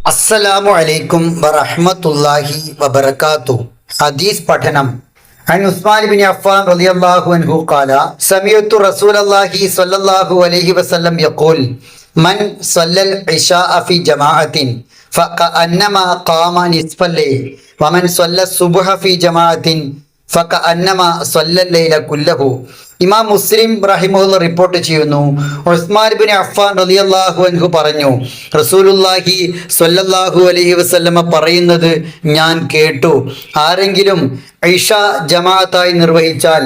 അസ്സലാമു അലൈക്കും വറഹ്മത്തുള്ളാഹി വബറകാതുഹു. ഹദീസ് പഠനം. عن عثمان بن عفان رضي الله عنه قال سمعت رسول الله صلى الله عليه وسلم يقول من صلى العشاء في جماعة فكأنما قام نصف الليل ومن صلى الصبح في جماعة فكأنما صلى الليل كله. ഇമാം മുസ്ലിം റഹിമഹുല്ലാഹ് റിപ്പോർട്ട് ചെയ്യുന്നു, ഉസ്മാൻ ഇബ്നു അഫ്ഫാൻ റളിയല്ലാഹു അൻഹു പറഞ്ഞു, റസൂലുള്ളാഹി സ്വല്ലല്ലാഹു അലൈഹി വസല്ലമ പറയുന്നത് ഞാൻ കേട്ടു. ആരെങ്കിലും ഇശ ജമാഅത്തായി നിർവഹിച്ചാൽ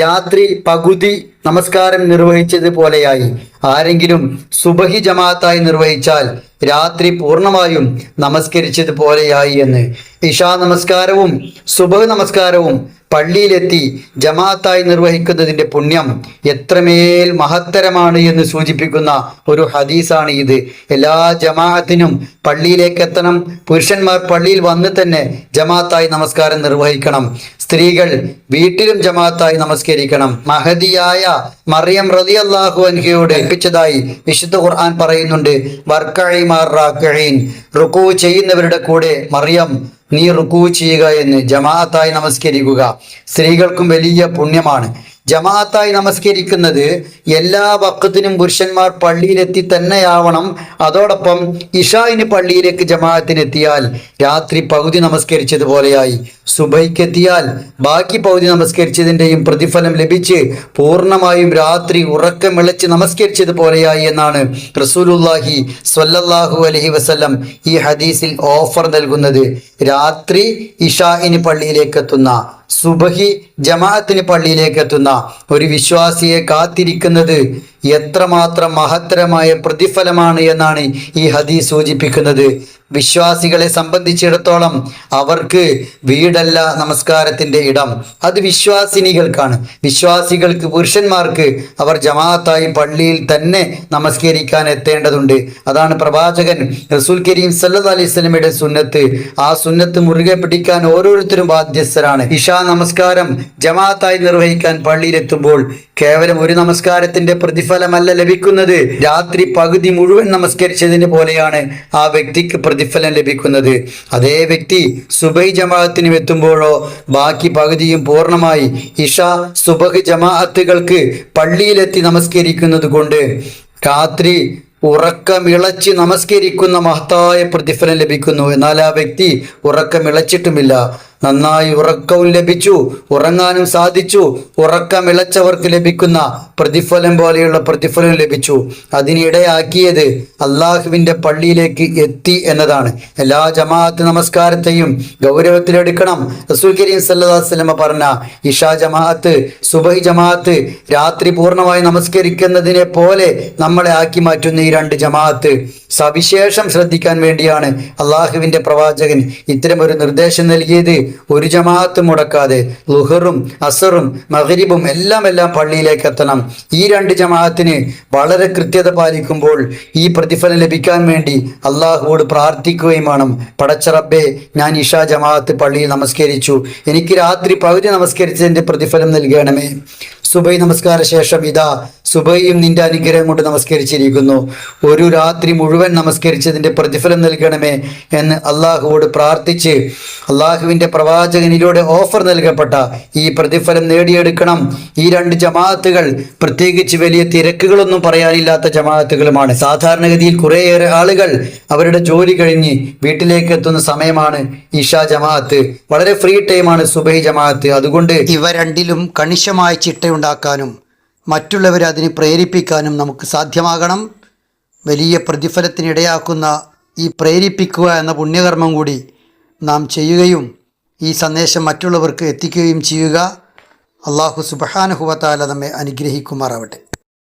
രാത്രി പകുതി നമസ്കാരം നിർവഹിച്ചതുപോലെയായി. ആരെങ്കിലും സുബഹി ജമാഅത്തായി നിർവഹിച്ചാൽ രാത്രി പൂർണ്ണമായും നമസ്കരിച്ചതുപോലെയായി എന്ന്. ഇശാ നമസ്കാരവും സുബഹ് നമസ്കാരവും പള്ളിയിലെത്തി ജമാഅത്തായി നിർവഹിക്കുന്നതിൻ്റെ പുണ്യം എത്രമേൽ മഹത്തരമാണ് എന്ന് സൂചിപ്പിക്കുന്ന ഒരു ഹദീസാണ് ഇത്. എല്ലാ ജമാഅത്തിനും പള്ളിയിലേക്ക് എത്തണം. പുരുഷന്മാർ പള്ളിയിൽ വന്ന് തന്നെ ജമാഅത്തായി നമസ്കാരം നിർവഹിക്കണം. സ്ത്രീകൾ വീട്ടിലും ജമാഅത്തായി നമസ്കരിക്കണം. മഹദിയായ മറിയം റളിയല്ലാഹു അൻഹയോട് ഏൽപ്പിച്ചതായി വിശുദ്ധ ഖുർആൻ പറയുന്നുണ്ട്, വർക്കഈ മഅർ റാക്കിഈൻ, റുകൂ ചെയ്യുന്നവരുടെ കൂടെ മറിയം നീ റുകൂ ചെയ്യുക എന്ന്. ജമാഅത്തായി നമസ്കരിക്കുക സ്ത്രീകൾക്കും വലിയ പുണ്യമാണ്. ജമാഅത്തായി നമസ്കരിക്കുന്നത് എല്ലാ വഖത്തിനും പുരുഷന്മാർ പള്ളിയിലെത്തി തന്നെയാവണം. അതോടൊപ്പം ഇശായിന് പള്ളിയിലേക്ക് ജമാഅത്തിനെത്തിയാൽ രാത്രി പകുതി നമസ്കരിച്ചതുപോലെയായി. സുബൈക്കെത്തിയാൽ ബാക്കി പകുതി നമസ്കരിച്ചതിൻ്റെയും പ്രതിഫലം ലഭിച്ച് പൂർണ്ണമായും രാത്രി ഉറക്കമിളച്ച് നമസ്കരിച്ചതുപോലെയായി എന്നാണ് റസൂലുള്ളാഹി സ്വല്ലല്ലാഹു അലൈഹി വസല്ലം ഈ ഹദീസിൽ ഓഫർ നൽകുന്നത്. രാത്രി ഇശായിന് പള്ളിയിലേക്ക് എത്തുന്ന, സുബഹി ജമാഅത്തിന് പള്ളിയിലേക്ക് എത്തുന്ന ഒരു വിശ്വാസിയെ കാത്തിരിക്കുന്നത് എത്രമാത്രം മഹത്തരമായ പ്രതിഫലമാണ് എന്നാണ് ഈ ഹദീസ് സൂചിപ്പിക്കുന്നത്. വിശ്വാസികളെ സംബന്ധിച്ചിടത്തോളം അവർക്ക് വീടല്ല നമസ്കാരത്തിൻ്റെ ഇടം, അത് വിശ്വാസിനികൾക്കാണ്. വിശ്വാസികൾക്ക്, പുരുഷന്മാർക്ക് അവർ ജമാഅത്തായി പള്ളിയിൽ തന്നെ നമസ്കരിക്കാൻ എത്തേണ്ടതുണ്ട്. അതാണ് പ്രവാചകൻ റസൂൽ കരീം സല്ലല്ലാഹു അലൈഹി വസല്ലമയുടെ സുന്നത്ത്. ആ സുന്നത്ത് മുറുകെ പിടിക്കാൻ ഓരോരുത്തരും ബാധ്യസ്ഥരാണ്. ഇശാ നമസ്കാരം ജമാഅത്തായി നിർവഹിക്കാൻ പള്ളിയിലെത്തുമ്പോൾ കേവലം ഒരു നമസ്കാരത്തിന്റെ പ്രതിഫലമല്ല ലഭിക്കുന്നത്, രാത്രി പകുതി മുഴുവൻ നമസ്കരിച്ചതിന് പോലെയാണ് ആ വ്യക്തിക്ക് പ്രതിഫലം ലഭിക്കുന്നത്. അതേ വ്യക്തി സുബഹി ജമാഅത്തിന് എത്തുമ്പോഴോ ബാക്കി പകുതിയും പൂർണ്ണമായി ഇശ സുബഹി ജമാഅത്തുകൾക്ക് പള്ളിയിലെത്തി നമസ്കരിക്കുന്നത് കൊണ്ട് രാത്രി ഉറക്കമിളച്ച് നമസ്കരിക്കുന്ന മഹത്തായ പ്രതിഫലം ലഭിക്കുന്നു. എന്നാൽ ആ വ്യക്തി ഉറക്കമിളച്ചിട്ടുമില്ല, നന്നായി ഉറക്കവും ലഭിച്ചു, ഉറങ്ങാനും സാധിച്ചു. ഉറക്കമിളച്ചവർക്ക് ലഭിക്കുന്ന പ്രതിഫലം പോലെയുള്ള പ്രതിഫലം ലഭിച്ചു. അതിനിടയാക്കിയത് അള്ളാഹുവിൻ്റെ പള്ളിയിലേക്ക് എത്തി എന്നതാണ്. എല്ലാ ജമാഅത്ത് നമസ്കാരത്തെയും ഗൗരവത്തിലെടുക്കണം. റസൂൽ കരീം സല്ലല്ലാഹു അലൈഹി വസല്ലം പറഞ്ഞ ഇശാ ജമാഅത്ത്, സുബഹി ജമാഅത്ത് രാത്രി പൂർണ്ണമായി നമസ്കരിക്കുന്നതിനെ പോലെ നമ്മളെ ആക്കി മാറ്റുന്ന ഈ രണ്ട് ജമാഅത്ത് സവിശേഷം ശ്രദ്ധിക്കാൻ വേണ്ടിയാണ് അള്ളാഹുവിൻ്റെ പ്രവാചകൻ ഇത്തരം ഒരു നിർദ്ദേശം നൽകിയത്. ഒരു ജമാഅത്ത് മുടക്കാതെ ളുഹറും അസറും മഗ്രിബും എല്ലാം പള്ളിയിലേക്ക് എത്തണം. ഈ രണ്ട് ജമാഅത്തിന് വളരെ കൃത്യത പാലിക്കുമ്പോൾ ഈ പ്രതിഫലം ലഭിക്കാൻ വേണ്ടി അള്ളാഹുവോട് പ്രാർത്ഥിക്കുകയും വേണം. പടച്ച റബ്ബേ, ഞാൻ ഇശാ ജമാഅത്ത് പള്ളിയിൽ നമസ്കരിച്ചു, എനിക്ക് രാത്രി പകുതി നമസ്കരിച്ചതിൻ്റെ പ്രതിഫലം നൽകണമേ. സുബൈ നമസ്കാര ശേഷം ഇതാ സുബൈയും നിന്റെ അനുഗ്രഹം കൊണ്ട് നമസ്കരിച്ചിരിക്കുന്നു, ഒരു രാത്രി മുഴുവൻ നമസ്കരിച്ചതിൻ്റെ പ്രതിഫലം നൽകണമേ എന്ന് അള്ളാഹുവോട് പ്രാർത്ഥിച്ച് അള്ളാഹുവിൻ്റെ പ്രവാചകനിലൂടെ ഓഫർ നൽകപ്പെട്ട ഈ പ്രതിഫലം നേടിയെടുക്കണം. ഈ രണ്ട് ജമാഅത്തുകൾ പ്രത്യേകിച്ച് വലിയ തിരക്കുകളൊന്നും പറയാനില്ലാത്ത ജമാഅത്തുകളുമാണ്. സാധാരണഗതിയിൽ കുറേയേറെ ആളുകൾ അവരുടെ ജോലി കഴിഞ്ഞ് വീട്ടിലേക്ക് എത്തുന്ന സമയമാണ് ഇശാ ജമാഅത്ത്. വളരെ ഫ്രീ ടൈമാണ് സുബഹി ജമാഅത്ത്. അതുകൊണ്ട് ഇവ രണ്ടിലും കണിശമായ ചിട്ടയുണ്ടാക്കാനും മറ്റുള്ളവരെ അതിന് പ്രേരിപ്പിക്കാനും നമുക്ക് സാധ്യമാകണം. വലിയ പ്രതിഫലത്തിനിടയാക്കുന്ന ഈ പ്രേരിപ്പിക്കുക എന്ന പുണ്യകർമ്മം കൂടി നാം ചെയ്യുകയും ഈ സന്ദേശം മറ്റുള്ളവർക്ക് എത്തിക്കുകയും ചെയ്യുക. അല്ലാഹു സുബ്ഹാനഹു വ തആല നമ്മെ അനുഗ്രഹിക്കുമാറാവട്ടെ.